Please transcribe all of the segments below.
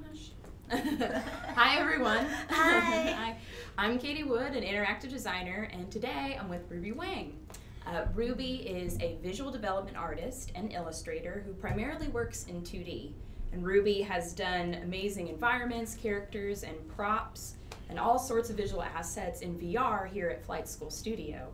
gosh. Hi everyone. Hi. I'm Katie Wood, an interactive designer, and today I'm with Ruby Wang. Ruby is a visual development artist and illustrator who primarily works in 2D. And Ruby has done amazing environments, characters, and props, and all sorts of visual assets in VR here at Flight School Studio.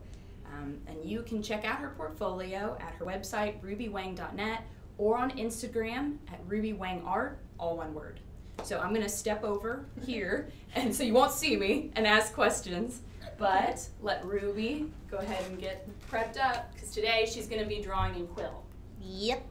And you can check out her portfolio at her website, rubywang.net, or on Instagram at rubywangart, all one word. So I'm going to step over here, and so you won't see me, and ask questions. But let Ruby go ahead and get prepped up, because today she's going to be drawing in Quill. Yep.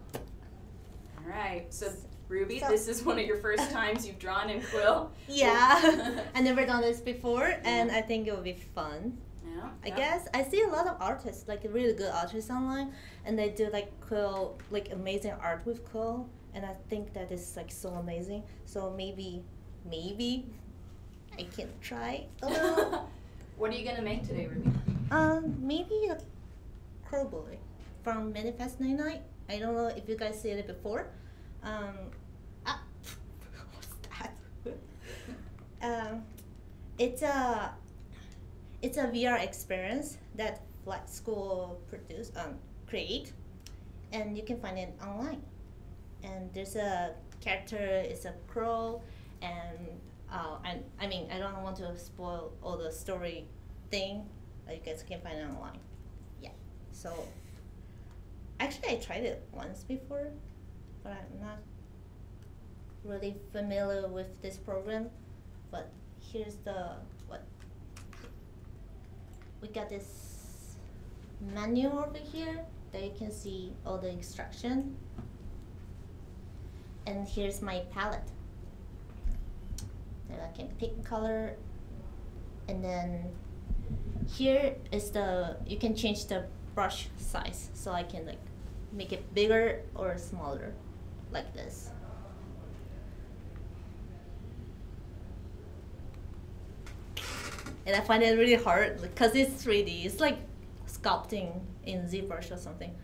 All right. So Ruby, this is one of your first times you've drawn in Quill. Yeah. I never done this before, and I think it will be fun. Yeah. I guess I see a lot of artists, like really good artists online, and they do like Quill, like amazing art with Quill, and I think that is like so amazing. So maybe I can try a little. What are you gonna make today, Ruby? Maybe a Crow Boy from Manifest 99. I don't know if you guys seen it before. What's that? It's a VR experience that Flight School create, and you can find it online. And there's a character, it's a crow, and I mean I don't want to spoil all the story thing, but you guys can find it online. Yeah. So actually I tried it once before, but I'm not really familiar with this program. But here's we got this menu over here that you can see all the instruction. And here's my palette. And I can pick color. And then here is you can change the brush size. So I can like make it bigger or smaller, like this. And I find it really hard because it's 3D. It's like sculpting in ZBrush or something,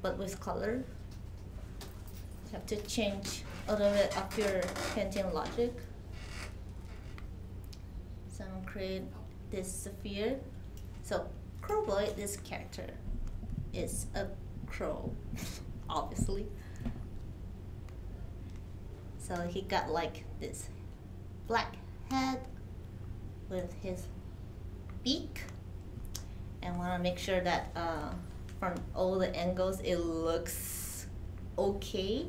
but with color. You have to change a little bit of your painting logic. So I'm gonna create this sphere. So Crowboy, this character, is a crow, obviously. So he got like this black head with his beak, and want to make sure that from all the angles it looks okay.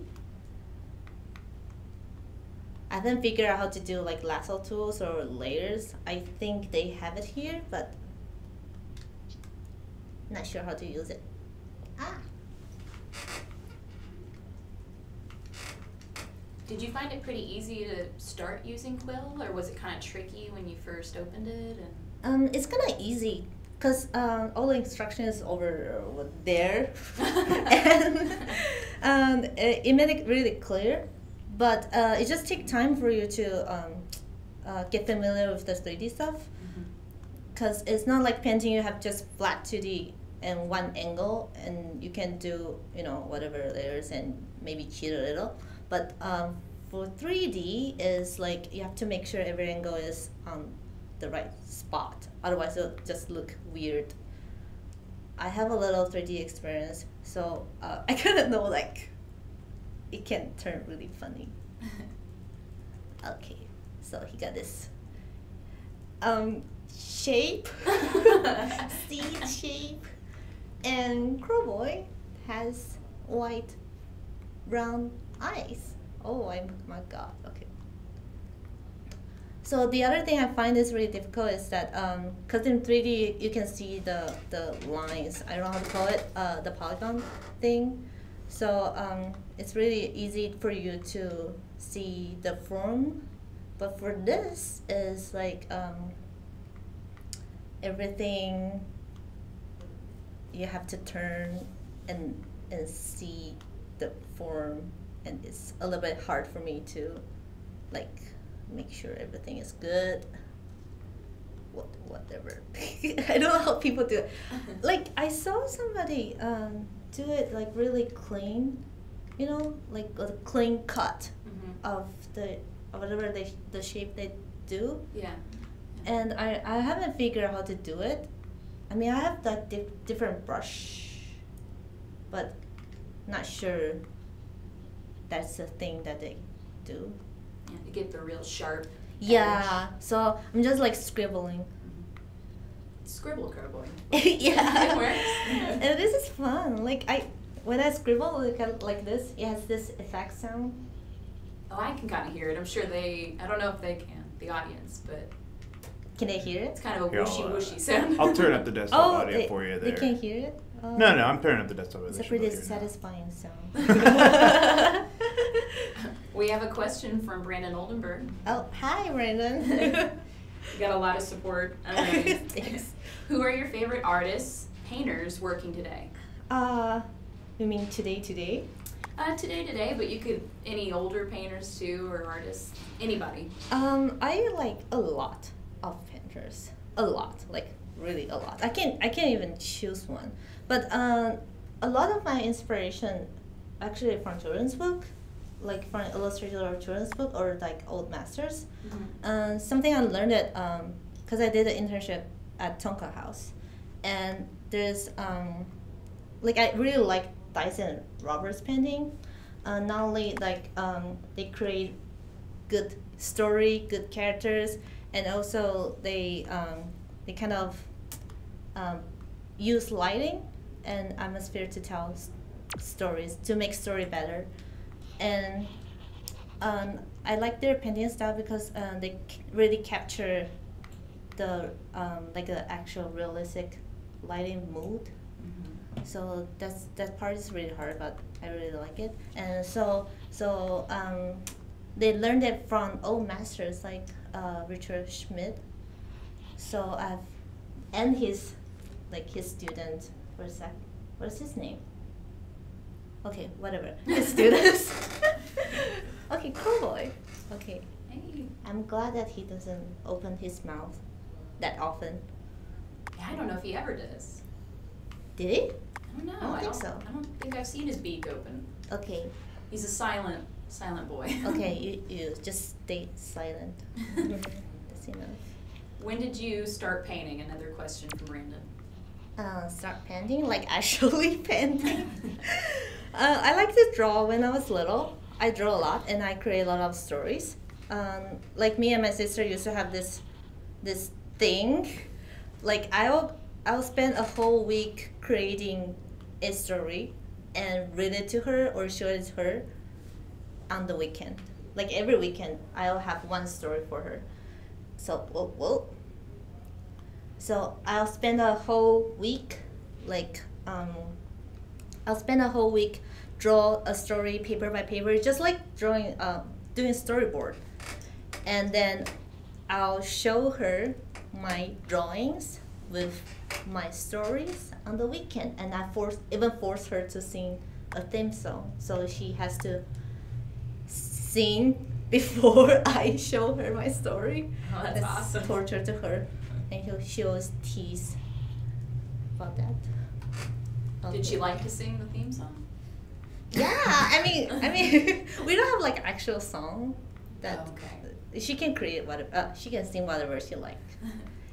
I haven't figured out how to do like lasso tools or layers. I think they have it here, but not sure how to use it. Did you find it pretty easy to start using Quill, or was it kind of tricky when you first opened it? And it's kind of easy because all the instructions over there, and it made it really clear. But it just takes time for you to get familiar with the 3D stuff, because it's not like painting. You have just flat 2D and one angle, and you can do whatever layers and maybe cheat a little. But for 3D, is like you have to make sure every angle is on the right spot. Otherwise, it'll just look weird. I have a little 3D experience, so I kind of know like it can turn really funny. Okay, so he got this shape, seed shape, and Crowboy has white, brown eyes. Oh my god, okay. So the other thing I find is really difficult is that, because in 3D you can see the lines, I don't know how to call it, the polygon thing. So it's really easy for you to see the form. But for this is like everything you have to turn and see the form, and it's a little bit hard for me to like make sure everything is good. Whatever. I don't know how people do it. Like I saw somebody do it like really clean, like a clean cut of the whatever the shape they do. Yeah. And I haven't figured out how to do it. I mean, I have like different brush, but not sure that's the thing that they do. Yeah, to get the real sharp. Yeah, so I'm just like scribbling. Scribble cowboy. Yeah. It works. And this is fun. Like when I scribble like this, it has this effect sound. Oh, I can kind of hear it. I'm sure I don't know if they can, the audience, but Can they hear it? it's kind of a Here, whooshy sound. I'll turn up the desktop audio for you there. They can't hear it? Oh. No, I'm turning up the desktop audio. It's They a should be pretty able to hear it satisfying sound. We have a question from Brandon Oldenburg. Oh, hi, Brandon. We got a lot of support. Thanks. Who are your favorite artists, painters working today? You mean today? Today, but you could, any older painters too, or artists, anybody. I like a lot of painters. A lot, like really a lot. I can't even choose one. But a lot of my inspiration actually from children's book, like from illustrator or children's book or like old masters. Mm-hmm. Something I learned it because I did an internship at Tonka House, and there's like I really like Dyson and Roberts painting. Not only like they create good story, good characters, and also they kind of use lighting and atmosphere to tell stories, to make story better. And I like their painting style because they really capture the like the actual realistic lighting mood. So that part is really hard, but I really like it. And so they learned it from old masters like Richard Schmidt. So and his student. What's his name? Okay, whatever. His students. Okay, cool boy. Okay. Hey. I'm glad that he doesn't open his mouth that often. Yeah, I don't know if he ever does. Did he? I don't know. I don't think so. I don't think I've seen his beak open. Okay. He's a silent boy. Okay, you just stay silent. That's enough. When did you start painting? Another question from Brandon. Start painting, like actually painting. I like to draw when I was little. I draw a lot and I create a lot of stories. Like me and my sister used to have this thing. Like I'll spend a whole week creating a story and read it to her or show it to her on the weekend. Like every weekend, I'll have one story for her. So, whoa. So I'll spend a whole week, draw a story paper by paper, just like drawing, doing storyboard. And then I'll show her my drawings with my stories on the weekend, and I even force her to sing a theme song, so she has to sing before I show her my story. Oh, that's awesome. Torture to her, and she always tease about that. Did she like to sing the theme song? Yeah, I mean, we don't have like actual song that she can create whatever. She can sing whatever she likes.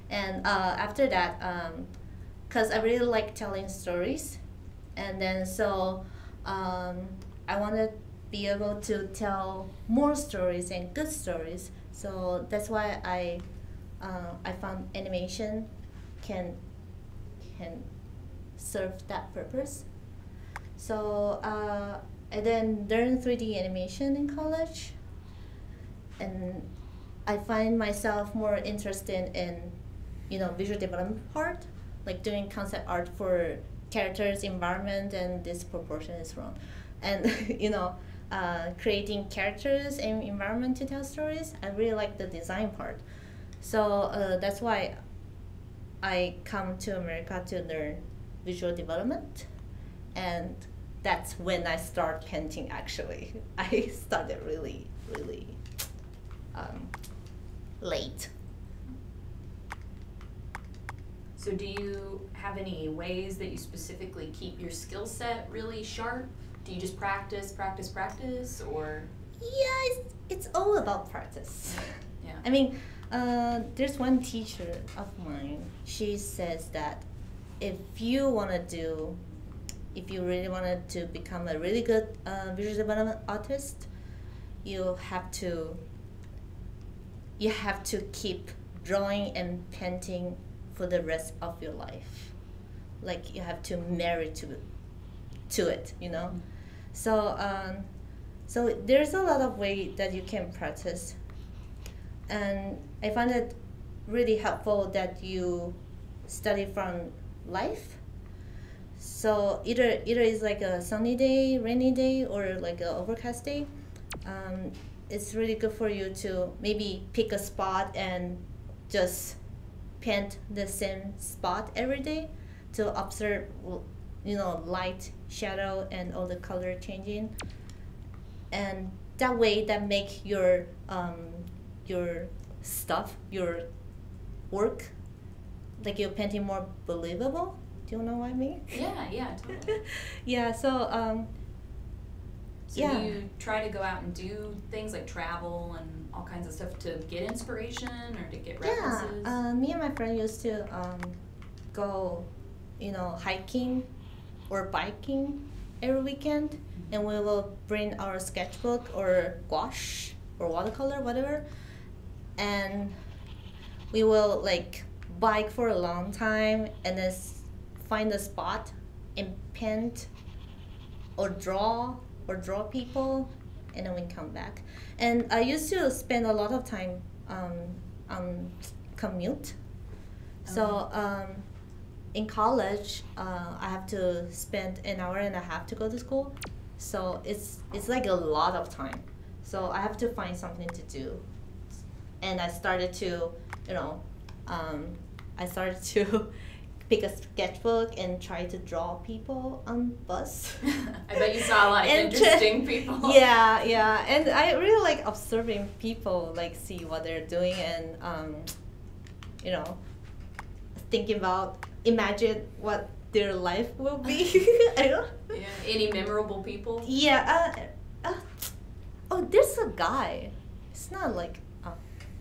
And after that, because I really like telling stories, and then so I want to be able to tell more stories and good stories. So that's why I found animation can serve that purpose. So and then learn 3D animation in college, and I find myself more interested in visual development part, like doing concept art for characters, environment, and this proportion is wrong, and creating characters and environment to tell stories. I really like the design part, so that's why I come to America to learn visual development, and that's when I start painting. Actually, I started really late. So do you have any ways that you specifically keep your skill set really sharp? Do you just practice, or? Yeah, it's all about practice. Yeah. I mean, there's one teacher of mine. She says that if you really wanted to become a really good visual development artist, you have to keep drawing and painting for the rest of your life. Like you have to marry to it, you know. So so there's a lot of way that you can practice, and I find it really helpful that you study from life. So either it's like a sunny day, rainy day, or like an overcast day. It's really good for you to maybe pick a spot and just paint the same spot every day to observe, you know, light, shadow, and all the color changing. And that way, that make your stuff, your work, like your painting more believable. Do you know what I mean? Yeah, totally. Yeah. So. So Yeah. do you try to go out and do things like travel and all kinds of stuff to get inspiration or to get references? Yeah, me and my friend used to go, you know, hiking or biking every weekend, and we will bring our sketchbook or gouache or watercolor, whatever, and we will like bike for a long time and then find a spot and paint or draw people, and then we come back. And I used to spend a lot of time on commute. So in college, I have to spend an hour and a half to go to school. So it's like a lot of time. So I have to find something to do. And I started to, you know, pick a sketchbook and try to draw people on bus. I bet you saw a lot of interesting people. Yeah, and I really like observing people, like see what they're doing, and you know, imagine what their life will be. I don't. Yeah. Any memorable people? Yeah. Oh, there's a guy. It's not like,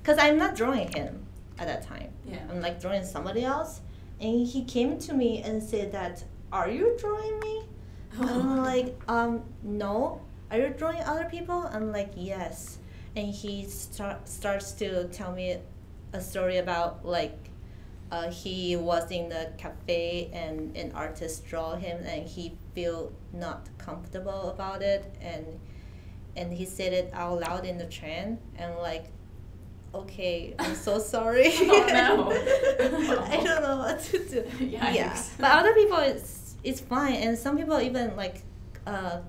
cause I'm not drawing him at that time. Yeah. I'm like drawing somebody else. And he came to me and said that, "Are you drawing me?" And I'm like, no. Are you drawing other people? I'm like, yes. And he starts to tell me a story about like, he was in the cafe and an artist draw him and he feel not comfortable about it, and he said it out loud in the train, and like, okay, I'm so sorry. Oh no. I don't know what to do. Yikes. Yeah, but other people it's fine, and some people even like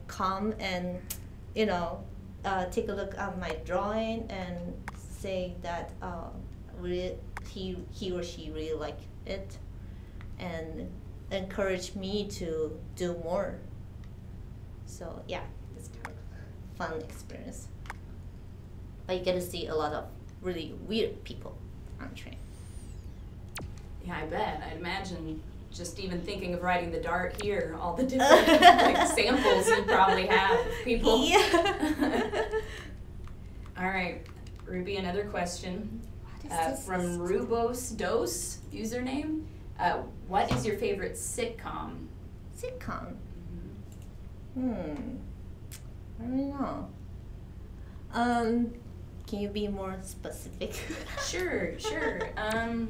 come and, you know, take a look at my drawing and say that he or she really like it, and encourage me to do more. So yeah, it's kind of a fun experience. But you get to see a lot of really weird people on the train. Yeah, I bet. I'd imagine just even thinking of riding the Dart here, all the different like, samples you probably have of people. Yeah. All right, Ruby, another question. What is this? From Rubos Dos username. What is your favorite sitcom? Sitcom. I don't know. Can you be more specific? Sure. I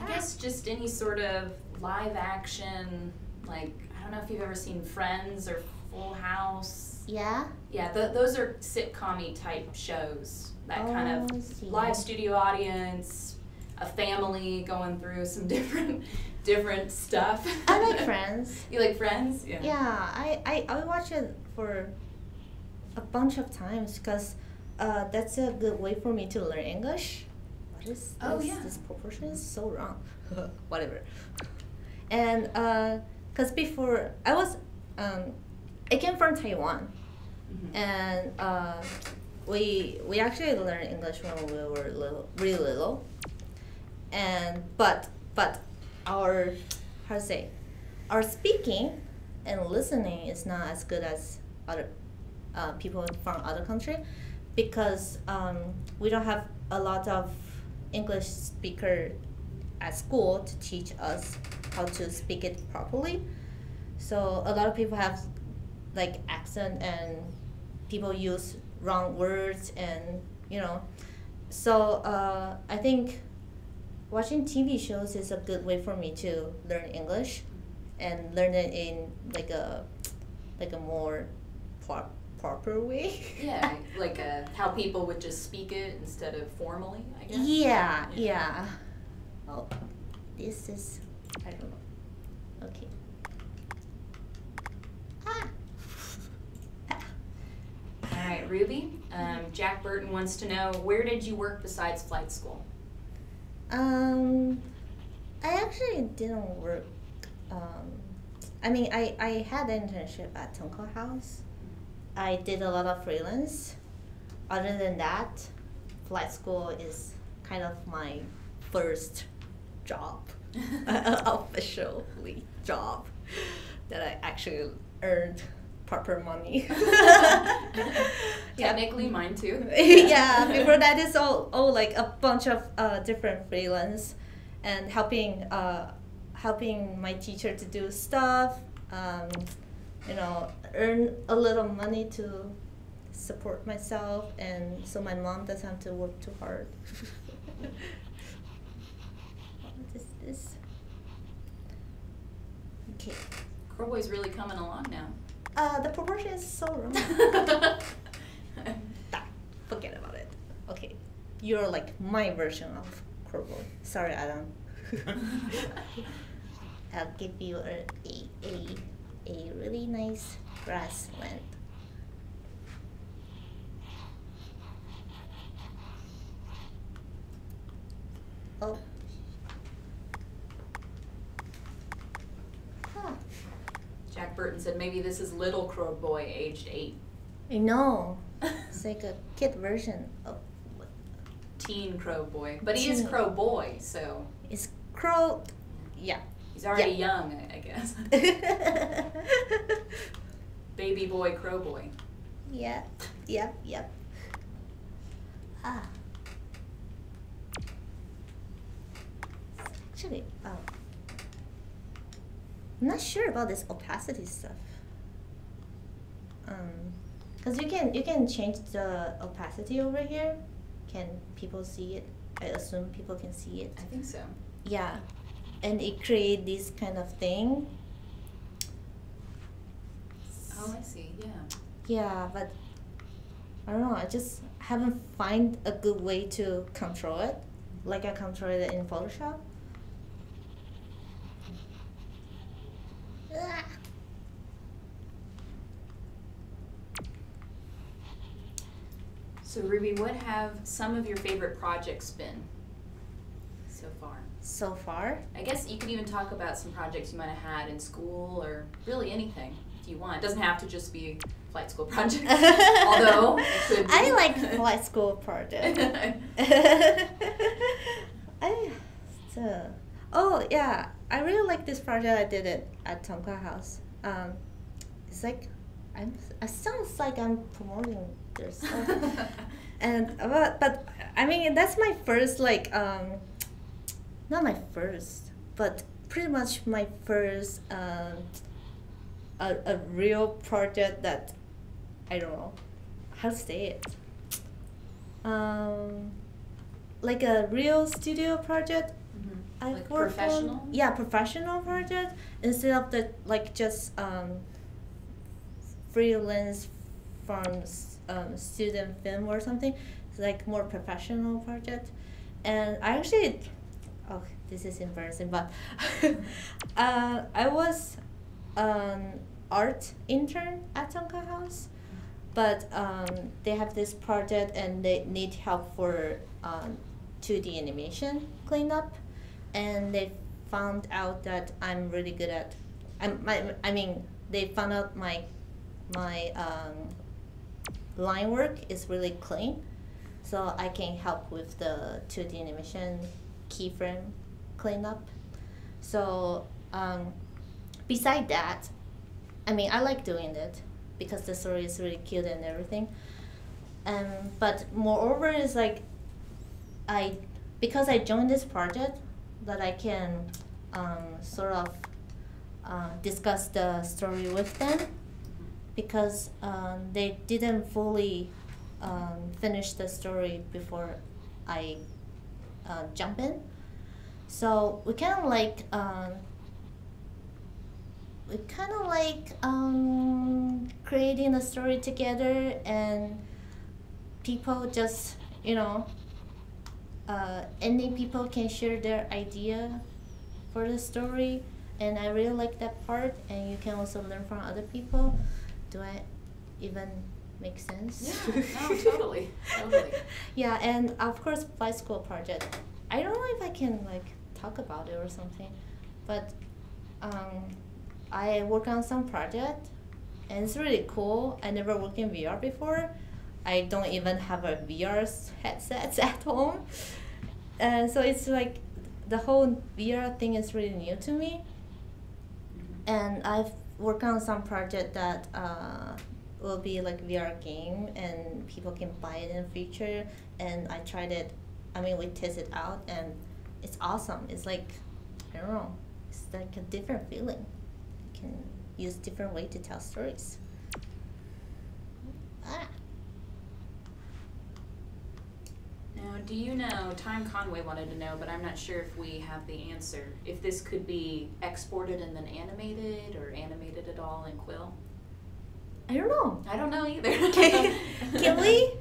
guess just any sort of live action, like, I don't know if you've ever seen Friends or Full House. Yeah? Yeah, those are sitcom-y type shows. That kind I of see. live studio audience, a family going through some different stuff. I like Friends. You like Friends? Yeah. Yeah, I watch it for a bunch of times because that's a good way for me to learn English. What is this? Oh, yeah. This proportion is so wrong. Whatever. And because before I came from Taiwan, and we actually learned English when we were really little, and but our our speaking and listening is not as good as other people from other country, because we don't have a lot of English speaker at school to teach us how to speak it properly. So a lot of people have like accent and people use wrong words and So I think watching TV shows is a good way for me to learn English and learn it in like a more proper way. Yeah, like how people would just speak it instead of formally, I guess. Yeah. Oh, this is, I don't know. Okay. All right, Ruby. Jack Burton wants to know, where did you work besides flight school? I actually didn't work. I had an internship at Tonko House. I did a lot of freelance. Other than that, flight school is kind of my first job, officially job, that I actually earned proper money. Technically, mine too. Yeah, before that is all like a bunch of different freelance and helping my teacher to do stuff, earn a little money to support myself, and so my mom doesn't have to work too hard. What is this? Okay. Crowboy's really coming along now. The proportion is so wrong. Forget about it. Okay, you're like my version of Crowboy. Sorry, Adam. I'll give you a really nice grass land. Oh. Huh. Jack Burton said maybe this is little Crowboy, aged 8. I know. It's like a kid version of Teen Crowboy. But he is Crowboy, so. It's Crow. Yeah. He's already young, I guess. Baby boy Crowboy. Yeah. Ah. Actually, I'm not sure about this opacity stuff. Cause you can change the opacity over here. Can people see it? I assume people can see it. I think so. Yeah, and it create this kind of thing. Oh, I see. Yeah. Yeah, but I don't know. I just haven't find a good way to control it, like I control it in Photoshop. Ah. So Ruby, what have some of your favorite projects been so far? So far? I guess you could even talk about some projects you might have had in school, or really anything if you want. It doesn't have to just be flight school projects, although it could be. I like flight school project. Oh yeah, I really like this project. I did it at Tonka House. It's like it sounds like I'm promoting their stuff, and but I mean that's my first like not my first, but pretty much my first a real project that I don't know how to say it. Like a real studio project. Like professional? Yeah, professional project instead of the like just freelance from student film or something. It's like more professional project, and I actually, this is embarrassing, but I was an art intern at Tonka House, but they have this project and they need help for 2D animation cleanup. And they found out that I'm really good at. They found out my line work is really clean, so I can help with the 2D animation keyframe cleanup. So beside that, I like doing it because the story is really cute and everything. But moreover, is like because I joined this project, that I can sort of discuss the story with them, because they didn't fully finish the story before I jump in. So we kind of like creating a story together, and people just any people can share their idea for the story, and I really like that part. And you can also learn from other people. Do I even make sense? Yeah, no, totally. Yeah, and of course, flight school project. I don't know if I can like talk about it or something, but I work on some project, and it's really cool. I never worked in VR before. I don't even have a VR headset at home, and so it's like the whole VR thing is really new to me. And I've worked on some project that will be like VR game, and people can buy it in the future. And I tried it. I mean, we tested it out, and it's awesome. It's like, I don't know, it's like a different feeling. You can use different way to tell stories. Now, do you know, Time Conway wanted to know, but I'm not sure if we have the answer, if this could be exported and then animated, or animated at all in Quill? I don't know. I don't know either. Can we?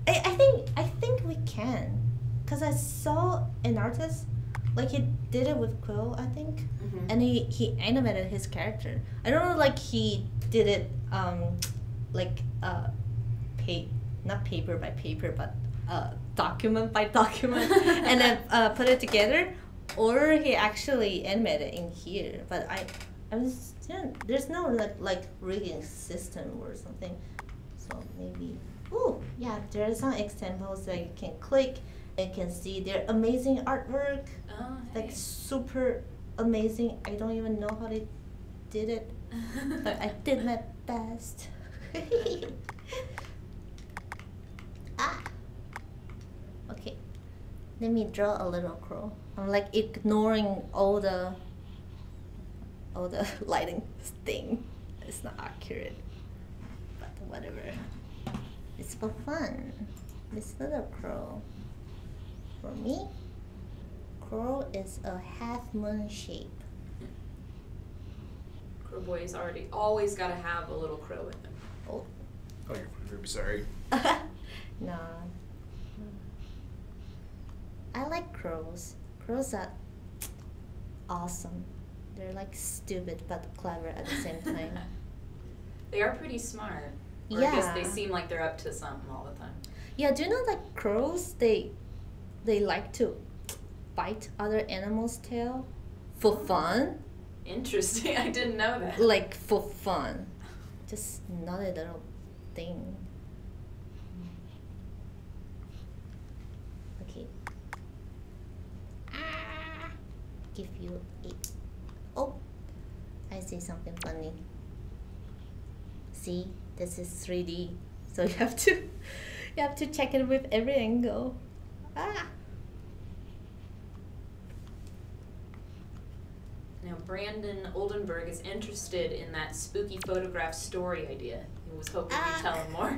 I think we can, cause I saw an artist, like he did it with Quill, I think, and he animated his character. I don't know, like he did it like not paper by paper, but document by document, and then put it together, or he actually animated in here. But there's no like rigging system or something, so maybe. Oh yeah, there are some examples that you can click and can see their amazing artwork. Oh, hey. Like super amazing. I don't even know how they did it, but I did my best. Okay, let me draw a little crow. I'm like ignoring all the lighting thing. It's not accurate, but whatever. It's for fun. This little crow. For me, crow is a half moon shape. Crow Boy's always got to have a little crow with him. Oh. Oh, you're sorry. No. I like crows. Crows are awesome. They're like stupid but clever at the same time. They are pretty smart. Or Yeah. I guess they seem like they're up to something all the time. Yeah, do you know that crows, they like to bite other animals' tail for fun? Interesting. I didn't know that. Like for fun. Just not a little thing. Okay. Give you a... Oh! I see something funny. See? This is 3D. So you have to check it with every angle. Now, Brandon Oldenburg is interested in that spooky photograph story idea. He was hoping you'd tell him more.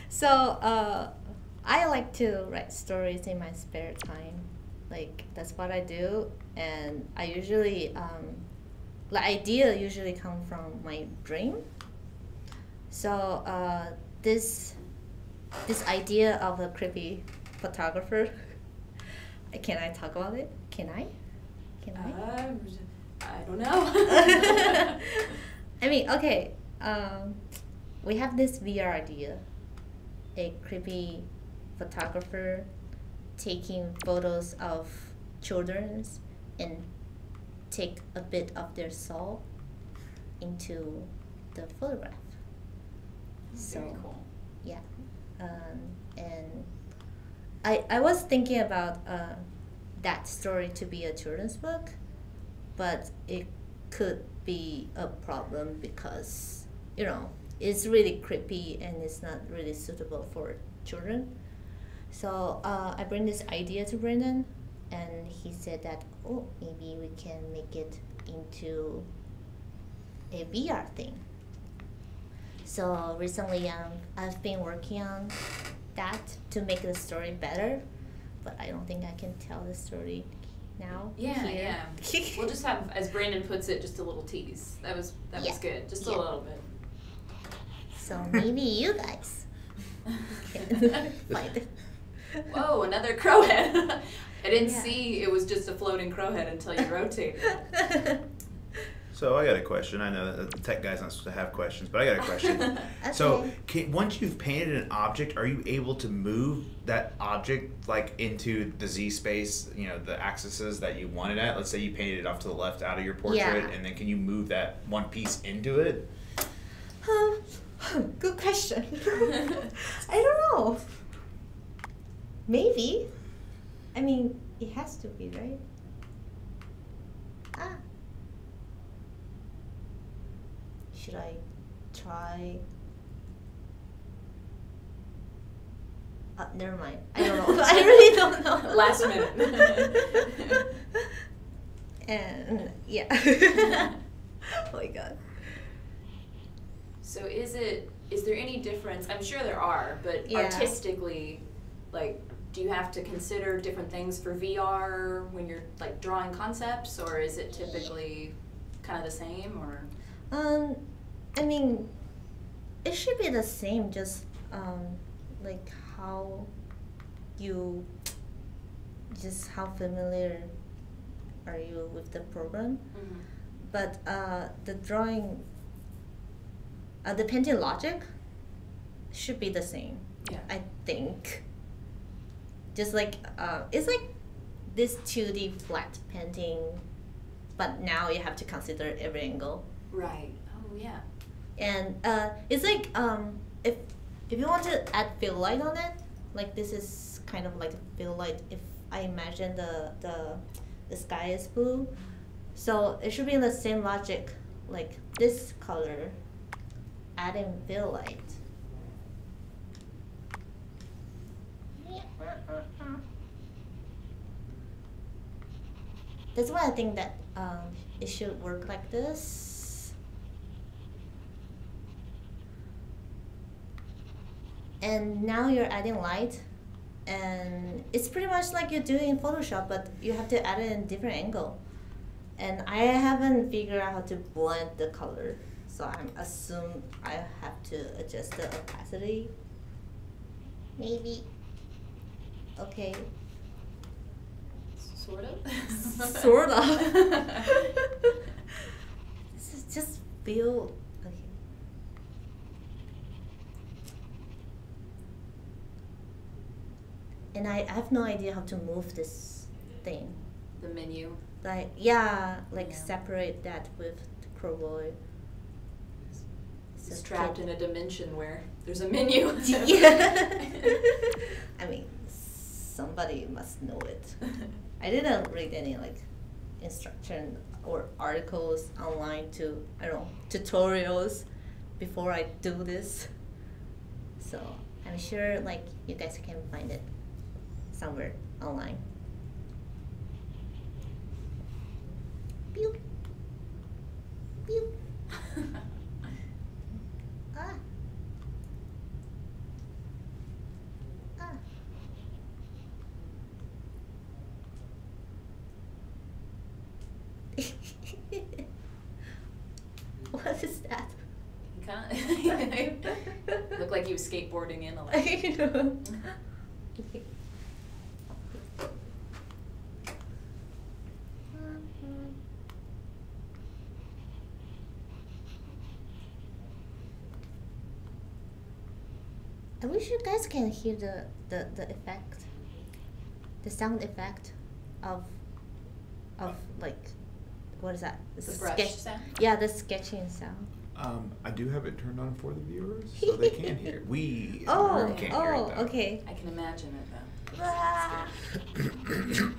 So, I like to write stories in my spare time. Like, that's what I do. And I usually, the idea usually comes from my dream. So, this idea of a creepy photographer, can I talk about it? Can I? I don't know. I mean, okay, we have this VR idea, a creepy photographer taking photos of children and take a bit of their soul into the photograph. Very cool. Yeah, and I was thinking about that story to be a children's book, but it could be a problem because it's really creepy and it's not really suitable for children. So I bring this idea to Brendan, and he said that, oh, maybe we can make it into a VR thing. So recently I've been working on that to make the story better, but I don't think I can tell the story now. Yeah, here. yeah. We'll just have, as Brandon puts it, just a little tease. That was good. Just a little bit. So maybe you guys can find it. Whoa, another crow head. I didn't see it was just a floating crow head until you rotated. So I got a question. I know that the tech guy's not supposed to have questions, but I got a question. Okay. So once you've painted an object, are you able to move that object like into the Z space, the axes that you want it at? Let's say you painted it off to the left out of your portrait, and then can you move that one piece into it? Good question. I don't know. Maybe. I mean, it has to be, right? Should I try? Never mind. I don't know. I really don't know. Last minute. And yeah. Oh my god. So is there any difference? I'm sure there are, but artistically, like, do you have to consider different things for VR when you're like drawing concepts, or is it typically kind of the same, or? I mean, it should be the same, just like how familiar are you with the program. Mm-hmm. But the drawing, the painting logic should be the same. Yeah. I think. Just like it's like this 2D flat painting, but now you have to consider every angle. Right. Oh yeah. And it's like if you want to add fill light on it, like this is kind of like a fill light. If I imagine the sky is blue, so it should be the same logic, like this color, adding fill light. That's why I think that it should work like this. And now you're adding light, and it's pretty much like you're doing in Photoshop, but you have to add it in different angle. And I haven't figured out how to blend the color, so I'm assume I have to adjust the opacity. Maybe. Okay. Sort of. Sort of. This is just feel. Okay. And I have no idea how to move this thing. The menu. Like separate that with the crowboy. It's trapped in a dimension where there's a menu. Yeah. I mean, somebody must know it. I didn't read any instruction or articles online to, I don't know, tutorials before I do this. So I'm sure you guys can find it somewhere online. Pew. Pew. Ah. Ah. What is that? You kind of look like you was skateboarding in a lot. I know. Okay. I wish you guys can hear the effect, the sound effect of what is that? The brush sound? Yeah, the sketching sound. I do have it turned on for the viewers, so they can hear it. We in the room can't hear it, though. Okay. I can imagine it though.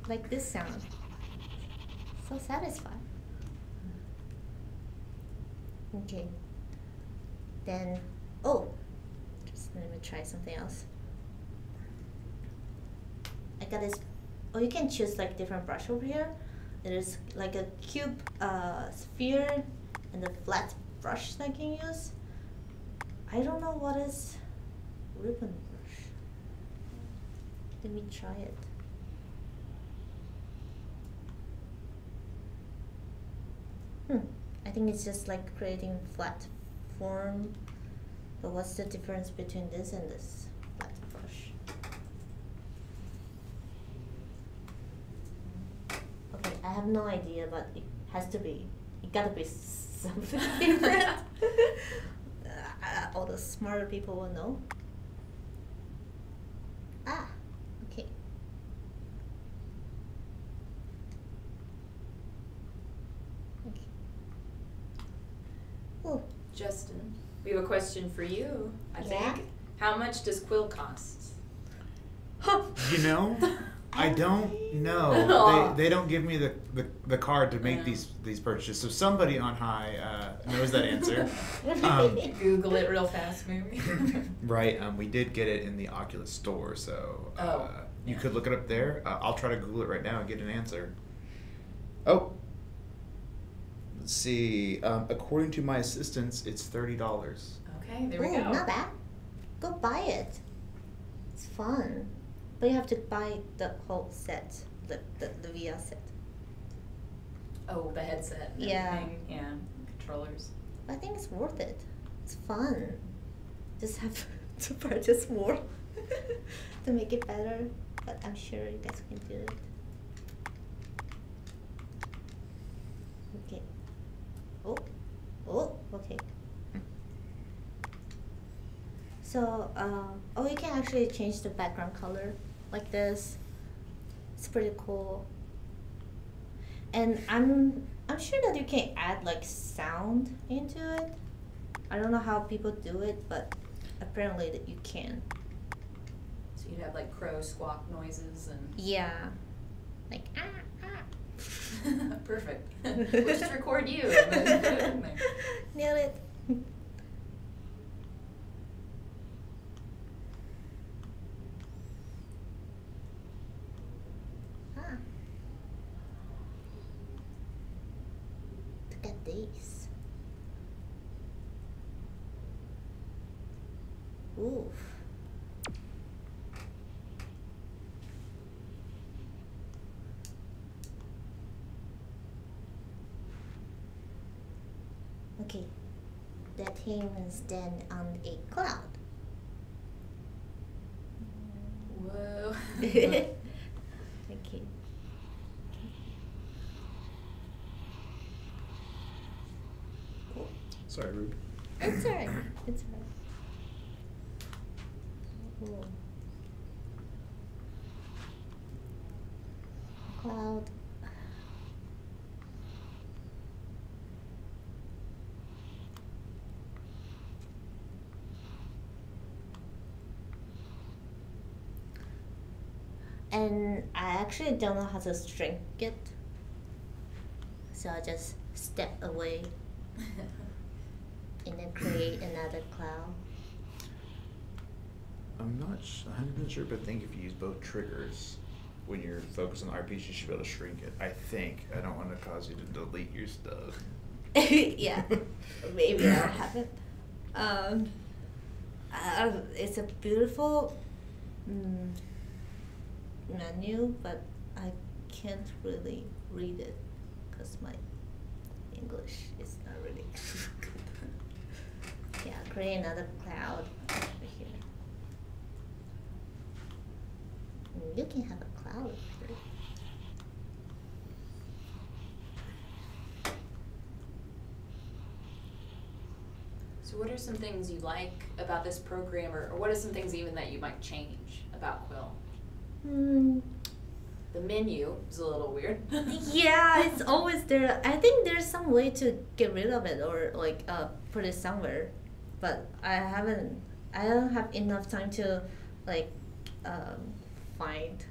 Like this sound. So satisfying. Okay. Then, oh, just let me try something else. I got this. Oh, you can choose like different brush over here. There's like a cube sphere and a flat brush that I can use. I don't know what is ribbon brush. Let me try it. I think it's just like creating flat form. But what's the difference between this and this flat brush? Okay, I have no idea, but it has to be, it gotta be something different. All the smarter people will know. Ah, okay. Okay. Oh. Justin, we have a question for you, I Yeah? think. How much does Quill cost? You know, I don't know. Aw. They don't give me the card to make these purchases. So somebody on high knows that answer. Google it real fast, maybe. Right. We did get it in the Oculus store, so you yeah. could look it up there. I'll try to Google it right now and get an answer. Oh. Let's see. According to my assistants, it's $30. Okay, there we Ooh, go. not bad. Go buy it. It's fun. But you have to buy the whole set, the VR set. Oh, the headset. And Yeah. everything. Yeah. Controllers. I think it's worth it. It's fun. Just have to purchase more to make it better. But I'm sure you guys can do it. Okay. Oh, okay. So, oh, you can actually change the background color like this. It's pretty cool. And I'm sure that you can add like sound into it. I don't know how people do it, but apparently that you can. So you'd have like crow squawk noises and. Yeah. Like Perfect. We'll just record you and then put it in there. Nailed it. Ah. Look at this. Oof. Okay, that him stand on a cloud. Whoa. Okay. Cool. Sorry, Rube. It's alright. It's alright. Cool. Cloud. And I actually don't know how to shrink it, so I just step away and then create another cloud. I'm not 100% sure, but I think if you use both triggers when you're focused on the RPG, you should be able to shrink it. I think. I don't want to cause you to delete your stuff. Yeah, maybe that'll happen. It's a beautiful menu, but I can't really read it because my English is not really good. Yeah, create another cloud over here. You can have a cloud over here. So what are some things you like about this program, or what are some things even that you might change about Quill? The menu is a little weird. Yeah, it's always there. I think there's some way to get rid of it or like put it somewhere, but I don't have enough time to like find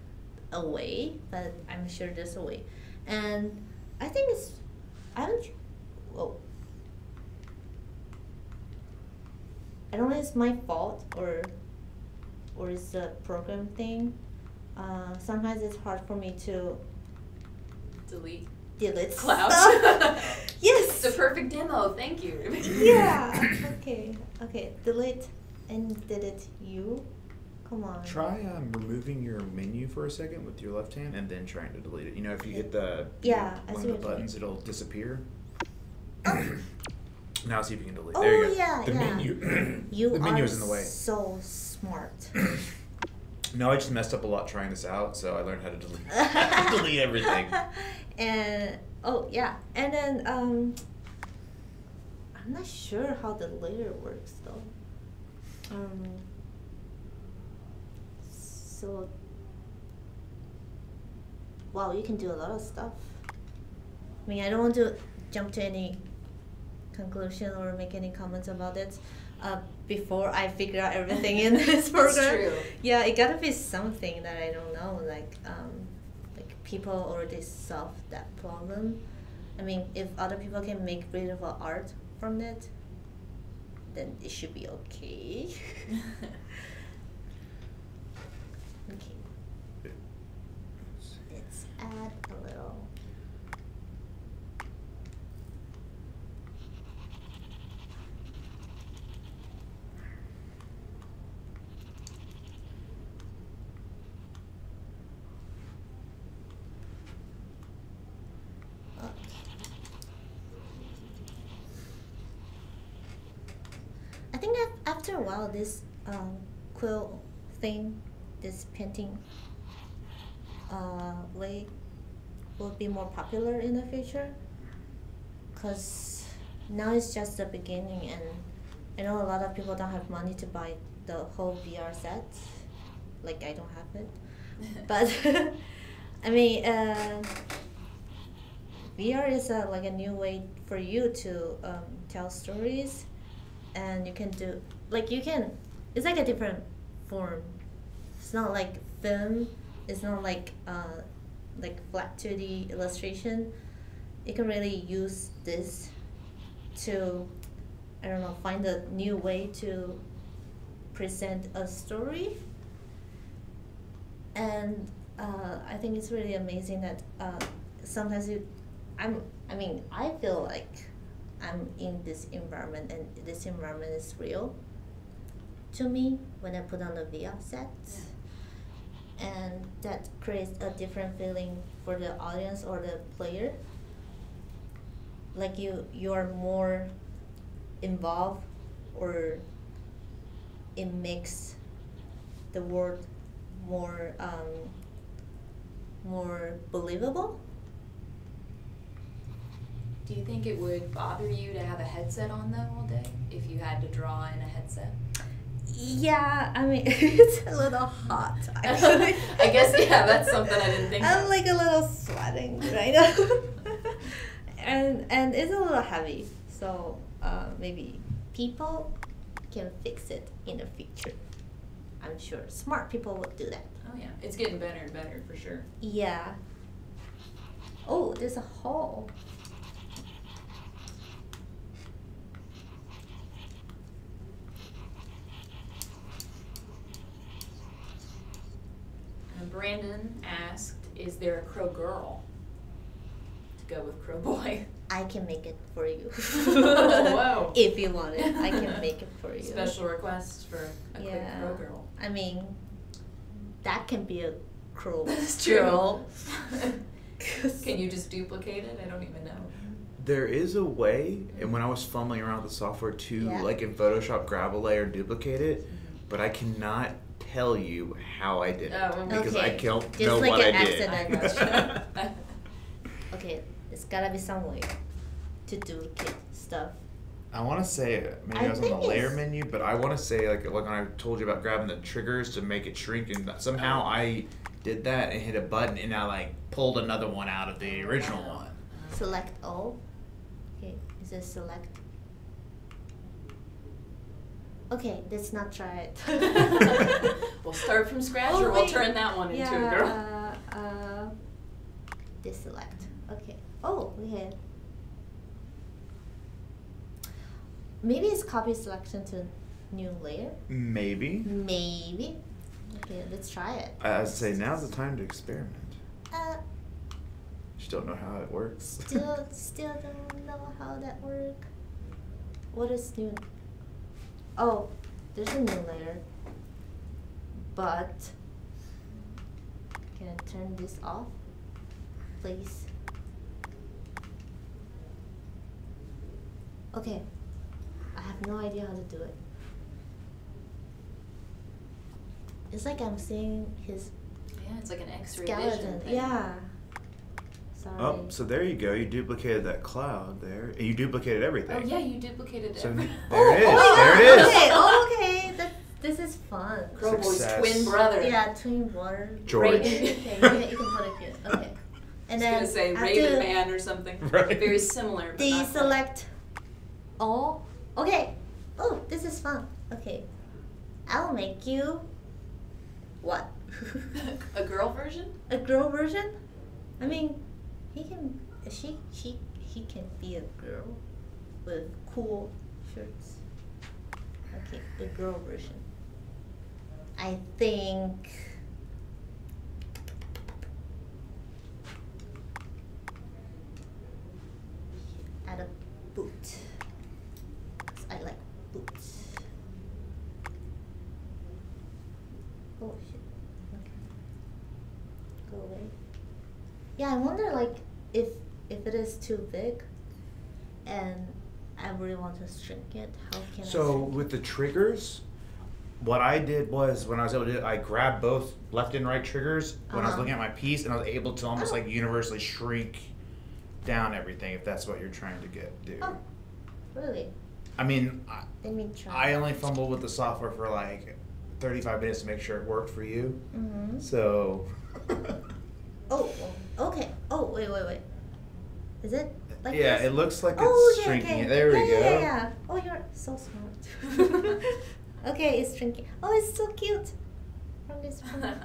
a way, but I'm sure there's a way. And I think it's, I haven't, whoa. I don't know if it's my fault or it's a program thing. Sometimes it's hard for me to delete cloud. Yes. It's a perfect demo. Thank you. Yeah. Okay. Delete and delete you. Come on. Try removing your menu for a second with your left hand and then trying to delete it. You know, if you hit the one of the buttons, it'll disappear. Now see if you can delete. There you go. Yeah, the menu. The menu is in the way. So smart. No, I just messed up a lot trying this out, so I learned how to delete everything. And and then I'm not sure how the layer works though. So wow, you can do a lot of stuff. I mean, I don't want to jump to any conclusion or make any comments about it before I figure out everything in this program. That's true. Yeah, it gotta be something that I don't know, like people already solved that problem. I mean, if other people can make beautiful art from it, then it should be okay. Okay. Let's add a little. I think that after a while, this quill thing, this painting way will be more popular in the future. Because now it's just the beginning, and I know a lot of people don't have money to buy the whole VR set. Like, I don't have it. But, I mean, VR is like a new way for you to tell stories. And you can do, like, it's like a different form. It's not like film, it's not like flat 2D illustration. You can really use this to, I don't know, find a new way to present a story. And I think it's really amazing that sometimes I feel like I'm in this environment, and this environment is real to me when I put on the VR set. Yeah. And that creates a different feeling for the audience or the player. Like you're more involved, or it makes the world more believable. Do you think it would bother you to have a headset on though all day if you had to draw in a headset? Yeah, I mean, it's a little hot, actually. I guess, yeah, that's something I didn't think I'm of. like a little sweating right now. and it's a little heavy, so maybe people can fix it in the future. I'm sure smart people will do that. Oh yeah, it's getting better and better for sure. Yeah. Oh, there's a hole. Brandon asked, is there a crow girl to go with crow boy? I can make it for you. Whoa. If you want it, I can make it for you. Special request for a quick crow girl. I mean, that can be a crow That's girl. Can you just duplicate it? I don't even know. There is a way, and when I was fumbling around with the software to, like in Photoshop, grab a layer, duplicate it, but I cannot tell you how I did it because I don't know like what I did. I Okay, there's gotta be some way to duplicate stuff. I want to say maybe I was on the layer menu, but I want to say like when I told you about grabbing the triggers to make it shrink, and somehow I did that and hit a button, and I like pulled another one out of the original one. Select all. Okay, is it select? Okay, let's not try it. We'll start from scratch, or we'll turn that one into a girl. Deselect. Okay. Oh, maybe it's copy selection too. new layer? Maybe. Maybe. Okay, let's try it. I would say now's the time to experiment. Uh, Just don't know how it works. still don't know how that works. What is new? Oh, there's a new layer. But can I turn this off, please? Okay, I have no idea how to do it. It's like I'm seeing his Yeah, it's like an X-ray skeleton. vision thing. Yeah. Sorry. Oh, so there you go. You duplicated that cloud there. And you duplicated everything. Oh yeah, you duplicated So everything. there it is. Oh, There it is. Okay, okay. This is fun. Crowboy's Success. twin brother. Yeah, twin brother. George. Okay, you can put it here. Okay. And I then was gonna say after Raven Man or something. Right. Very similar. But not quite. deselect all. Okay. Oh, this is fun. Okay. I'll make you what? A girl version? A girl version? I mean, he can can be a girl with cool shirts. Okay, a girl version. I think add a boot. 'Cause I like boots. Oh shit. Okay. Go away. Yeah, I wonder like if it is too big and I really want to shrink it, how can I So shrink with the triggers, what I did was when I was able to do it, I grabbed both left and right triggers when I was Uh-huh. looking at my piece, and I was able to almost Oh. like universally shrink down everything if that's what you're trying to do. Oh, really? I mean, Let me try. I only fumbled with the software for like 35 minutes to make sure it worked for you. Mm-hmm. So. Oh, okay. Oh, wait. Is it like Yeah, this? it looks like it's Oh, okay, shrinking. okay. There we Yeah, go. yeah. Oh, you're so smart. Okay, it's shrinking. Oh, it's so cute. From this point.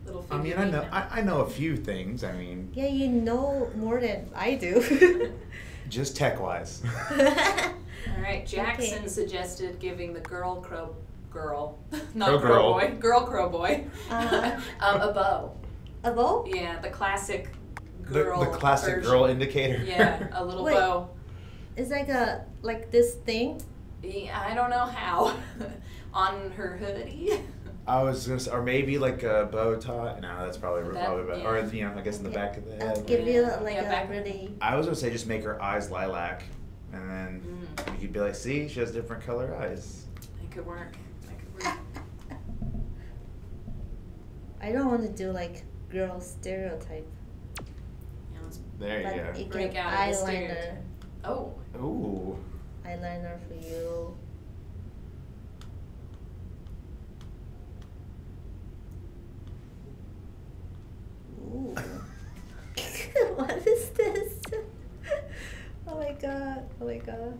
Little I mean, figurine. I know a few things. I mean, Yeah, you know more than I do. just tech wise. All right, Jackson Okay. suggested giving the girl, Crow not girl. crow boy, Uh-huh. a bow. A bow? Yeah, the classic the girl. classic version. girl indicator. Yeah, a little Wait. bow. It's like this thing. Yeah, I don't know how. On her hoodie. I was gonna say, or maybe like a bow tie. No, that's probably That- probably better. yeah. Or you know, I guess in the Okay. back of the I'll head. give you Yeah. like Yeah, a back- really. I was gonna say just make her eyes lilac, and then you could be like, see, she has different color eyes. It could work. That could work. I don't want to do like girl stereotype. Yeah, let's There you But go. you Break can out of the eyeliner. stereotype. Oh, Ooh. Eyeliner for you. Ooh. What is this? Oh my god. Oh my god.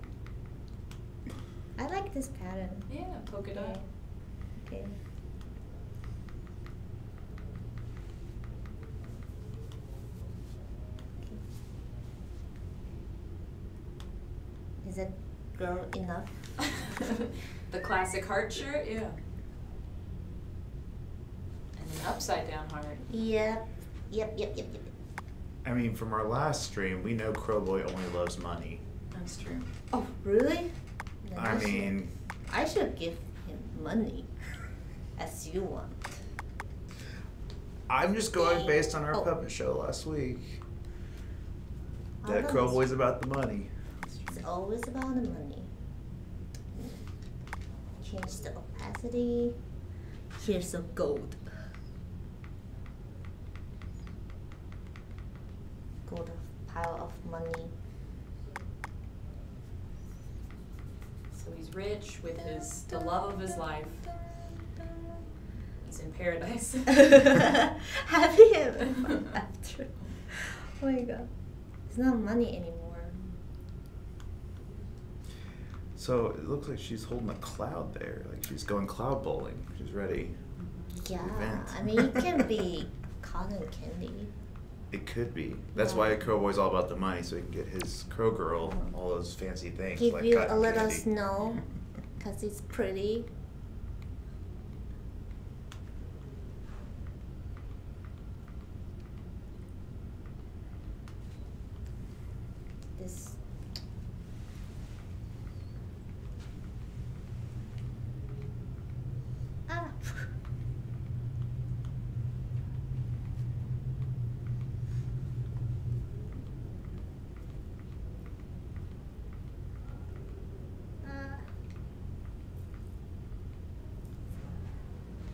I like this pattern. yeah, polka dot. Okay. Is it girl enough? The classic heart shirt, yeah. And an upside down heart. Yep. Yep. I mean, from our last stream, we know Crowboy only loves money. That's true. Oh, really? Then I should- mean, I should give him money, as you want. I'm just going based on our Oh. puppet show last week. Oh, That no, Crowboy's about the money. It's always about the money. Change the opacity. Here's some gold. Gold pile of money. So he's rich with the love of his life. He's in paradise. Happy ever after. Oh my god. It's not money anymore. So it looks like she's holding a cloud there. Like she's going cloud bowling. She's ready. Yeah, Event. I mean, it can be cotton candy. It could be. That's Yeah. why Crowboy's all about the money, so he can get his Crow Girl all those fancy things Give like you a cotton little candy. snow, because it's pretty. This ah.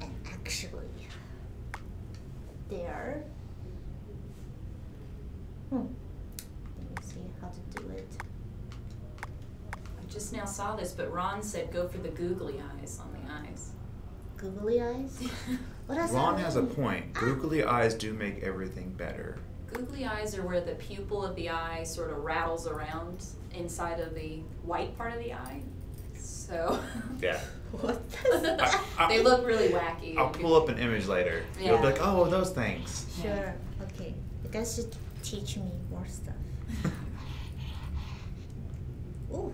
And actually, there. Let me see how to do it. I just now saw this, but Ron said go for the googly eyes on the eyes. Googly eyes? What does Ron that has a mean? point. Googly eyes do make everything better. Googly eyes are where the pupil of the eye sort of rattles around inside of the white part of the eye. So Yeah. What does that? they look really wacky. I'll pull up an image later. You'll be Yeah. like, oh, those things. Sure. Okay. You guys should teach me more stuff. Ooh.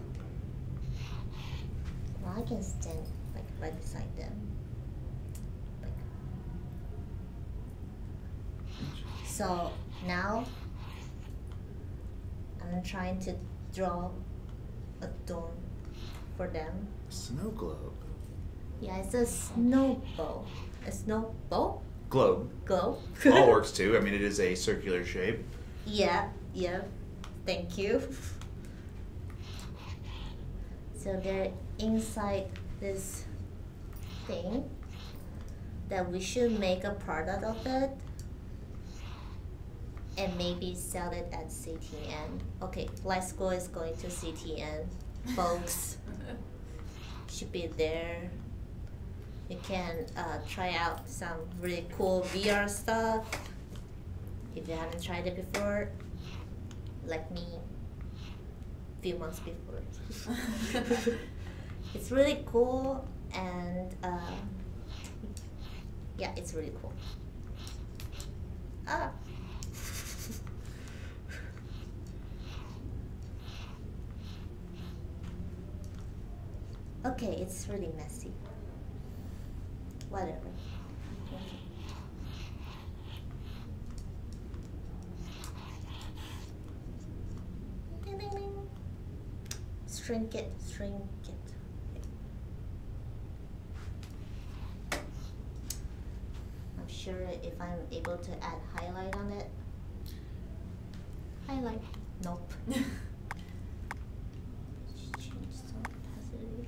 Well, I can stand like right beside them. Like. So now I'm trying to draw a dome for them. Snow globe. Yeah, it's a snowball. A snowball? Globe. Globe? All works too. I mean, it is a circular shape. Yeah, yeah. Thank you. So they're inside this thing that we should make a product of it and maybe sell it at CTN. Okay, Light School is going to CTN, folks. Should be there. You can try out some really cool VR stuff if you haven't tried it before, like me, a few months before. It's really cool, and yeah, it's really cool. Ah. Okay, it's really messy. Whatever. Ding, ding, ding. Shrink it, shrink it. I'm sure if I'm able to add highlight on it. Highlight. Nope. Change some opacity.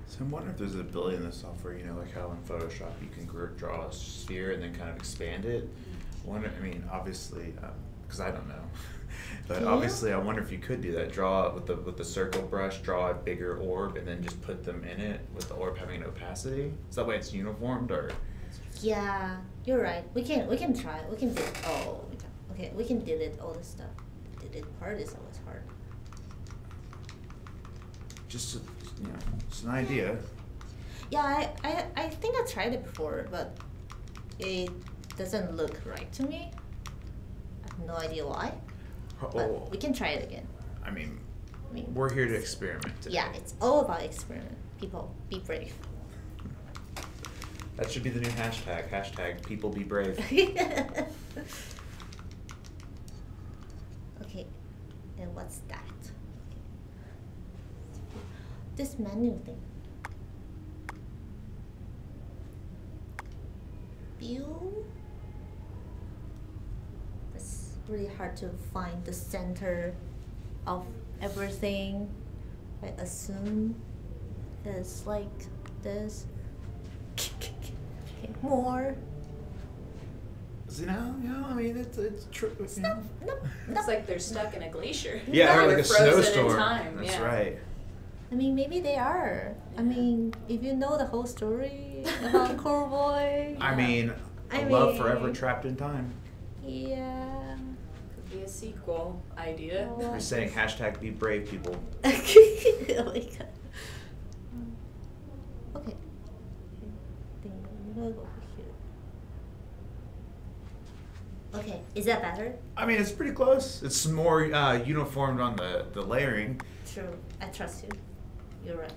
So I'm wondering if there's an ability in the software, you know, like how in Photoshop you can draw a sphere and then kind of expand it. I mean, obviously, because I don't know, but Can you? obviously I wonder if you could do that. Draw with the circle brush, draw a bigger orb, and then just put them in it with the orb having an opacity. Is that way it's uniformed, or? Yeah, you're right. We can try. We can do. Oh, okay. We can delete all the stuff. Delete part is always hard. Just you know, it's an idea. Yeah, I think I tried it before, but it doesn't look right to me. I have no idea why. But Oh, we can try it again. I mean, I mean, we're here to experiment today. yeah, it's all about experiment. People, be brave. That should be the new hashtag. Hashtag people be brave. Okay, and what's that? This menu thing. View. It's really hard to find the center of everything. I assume it's like this. Okay, more. You know, I mean, it's true. No, no, no. It's like they're stuck in a glacier. Yeah, Or or like a frozen in snowstorm. time, That's yeah. right. I mean, maybe they are. I Yeah. mean, if you know the whole story about Core Boy. I mean, I a love mean- forever trapped in time. Yeah. Could be a sequel idea. Oh, We're saying hashtag be brave, people. Oh my god. Okay. Then I'm gonna go over here. Okay, is that better? I mean, it's pretty close. It's more uniformed on the layering. True. I trust you. You're right.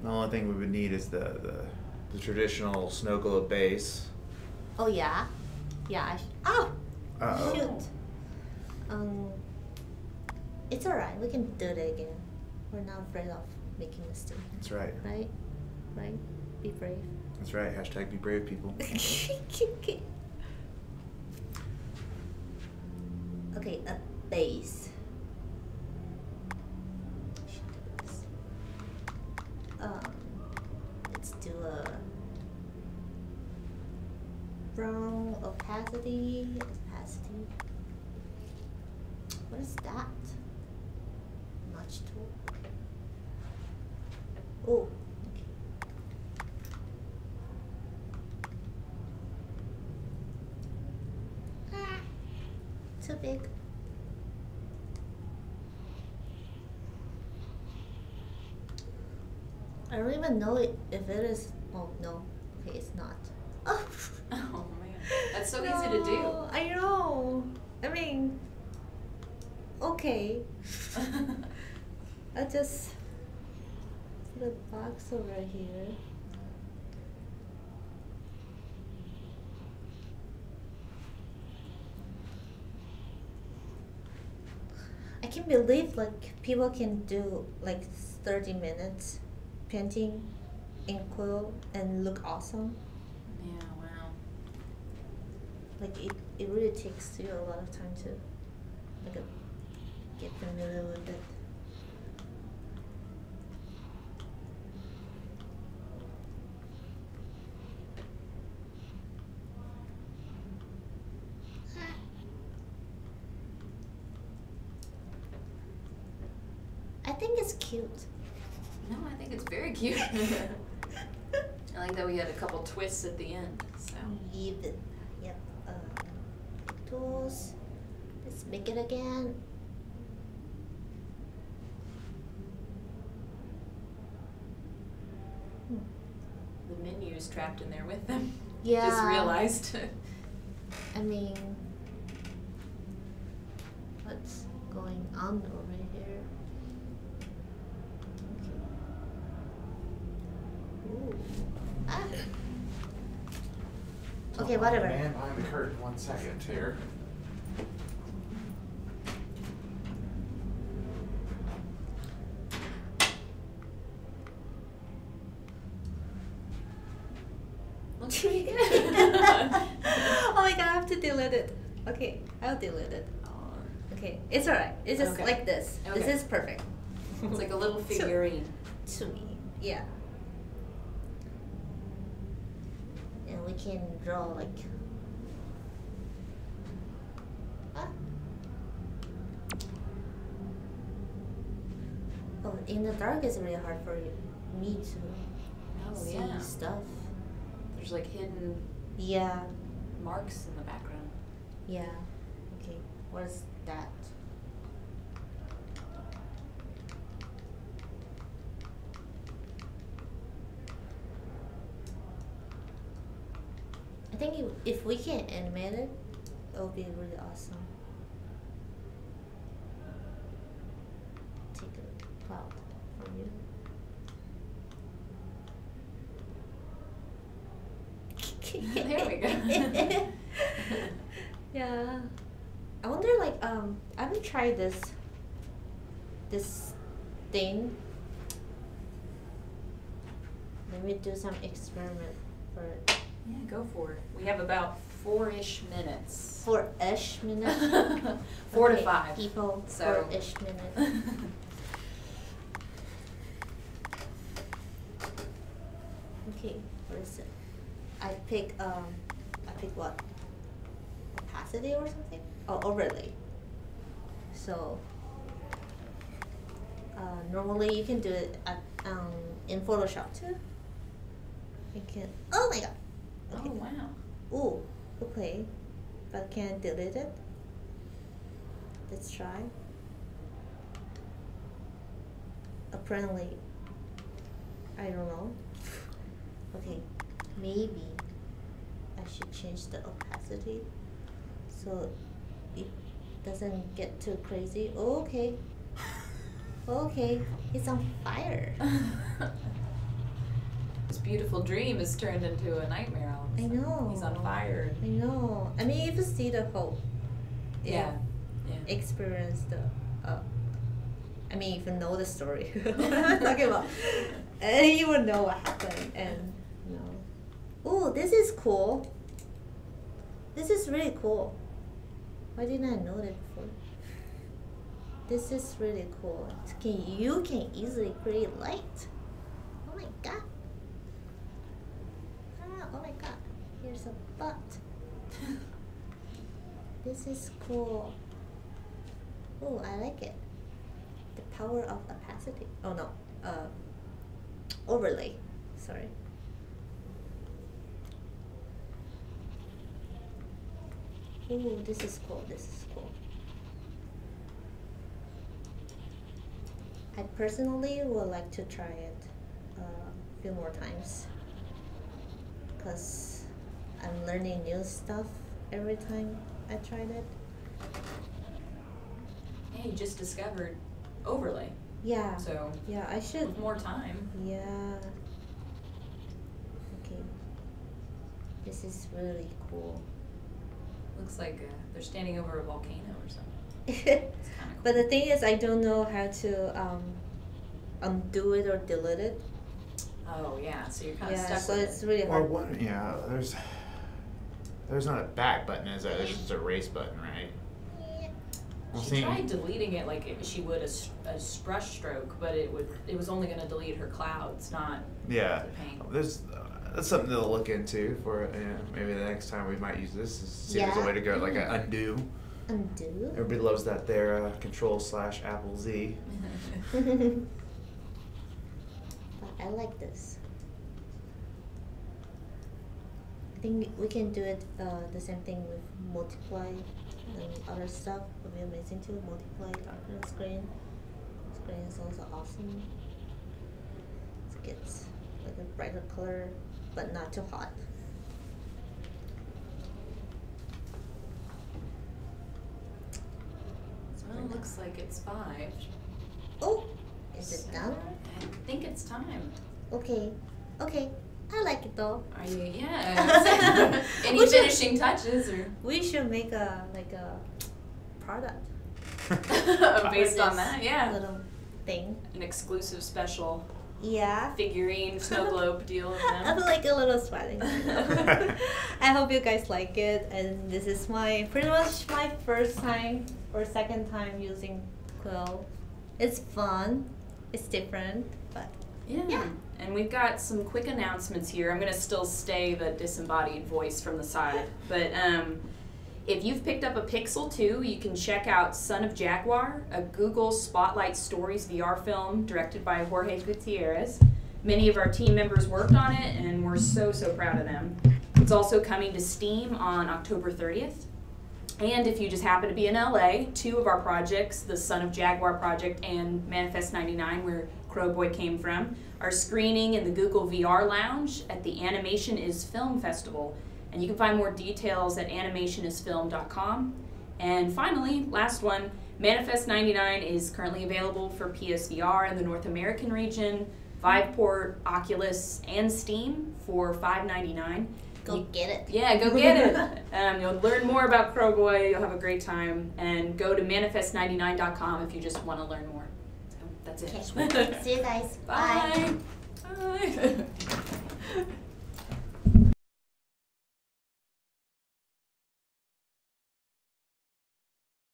The only thing we would need is the traditional snow globe base. Oh yeah? Yeah, oh! Uh-oh. Shoot. It's alright, we can do it again. We're not afraid of making mistakes. That's right. Right? Right? Be brave. That's right. Hashtag be brave, people. Okay, a base. Let's do a brown opacity. What is that? Notch tool. Oh, okay. Too big. I don't even know if it is. Oh no, okay, it's not. Oh, Oh man, that's so easy to do. I know. I mean, okay. I just put a box over here. I can't believe like people can do like 30 minutes painting in Quill and look awesome. Yeah, wow. Like it really takes you a lot of time to like get familiar with it. I think it's cute. No, I think it's very cute. I like that we had a couple twists at the end. So Even, yep. Tools. Let's make it again. the menu's trapped in there with them. Yeah. Just realized. I mean, what's going on over here? Okay. Ooh. Ah. Okay, whatever. Man behind the curtain, 1 second here. Looks pretty good. Oh my god, I have to delete it. Okay, I'll delete it. Okay, it's alright. It's just Okay. like this. Okay. This is perfect. It's like a little figurine. To me, yeah. And we can draw like. Ah. Oh, in the dark it's really hard for me to Oh see yeah. stuff. There's like hidden Yeah, marks in the background. yeah. Okay, what is that? I think if we can animate it, it would be really awesome. Take a cloud from you. There we go. Yeah. I wonder like I haven't tried this thing. Let me do some experiment for it. Yeah, go for it. We have about 4-ish minutes. 4-ish minutes. 4 to Okay, 5. people. So 4-ish minutes. Okay, what is it? I pick what? Opacity or something? Oh, overlay. So normally you can do it at, in Photoshop too. You can. Oh my god. Okay. Oh wow. Ooh, okay, but can I delete it? Let's try. Apparently, I don't know. Okay, maybe I should change the opacity so it doesn't get too crazy. Oh, okay. Okay, it's on fire. This beautiful dream is turned into a nightmare all of a I sudden. know. He's on fire. I know. I mean, if you see the whole, Yeah. experience the, I mean, if you know the story, what I'm talking about, and you will know what happened. And oh, this is cool. This is really cool. Why didn't I know that before? This is really cool. You can easily create light. Oh my god. Oh my god. Here's a butt. This is cool. Oh, I like it. The power of opacity. Oh no. Overlay. Sorry. Ooh, this is cool. This is cool. I personally would like to try it a few more times because I'm learning new stuff every time I tried it. Yeah, you just discovered overlay. Yeah. So Yeah, I should. with more time. Yeah. Okay. This is really cool. Looks like they're standing over a volcano or something. It's kind of But the thing is, I don't know how to undo it or delete it. Oh yeah, so you're kind of Yeah, stuck so with it's it. really Or hard. what? Yeah, there's not a back button, is there? There's just a erase button, right? Well, She see, tried deleting it like she would a brush stroke, but it was only going to delete her clouds, not yeah, the paint. there's that's something to look into for maybe the next time we might use this. Is see if there's a way to go like a undo. Undo? Everybody loves that there Control/Apple Z. But I like this. I think we can do it the same thing with multiply and other stuff. Would be amazing too. Multiply darken screen. Screen is also awesome. It gets like a brighter color, but not too hot. Well, it looks like it's 5. Oh, is it done? I think it's time. Okay, okay. I like it though. Are you? Yeah. Any We should- finishing touches or We should make a product. based on This that? Yeah. little thing. An exclusive special Yeah. figurine snow globe deal with I'm them. like a little sweating. I hope you guys like it, and this is pretty much my first time or second time using Quill. It's fun. It's different, but Yeah. And we've got some quick announcements here. I'm going to still stay the disembodied voice from the side. But if you've picked up a Pixel 2, you can check out Son of Jaguar, a Google Spotlight Stories VR film directed by Jorge Gutierrez. Many of our team members worked on it, and we're so, so proud of them. It's also coming to Steam on October 30th. And if you just happen to be in LA, 2 of our projects, the Son of Jaguar project and Manifest 99, where Crowboy came from, are screening in the Google VR Lounge at the Animation is Film Festival. And you can find more details at animationisfilm.com. And finally, last one, Manifest 99 is currently available for PSVR in the North American region, Viveport, Oculus, and Steam for $5.99. go get it. Yeah, go get it. You'll learn more about Crowboy. You'll have a great time. And go to manifest99.com if you just want to learn more. So that's it. Okay. See you guys. Bye. Bye.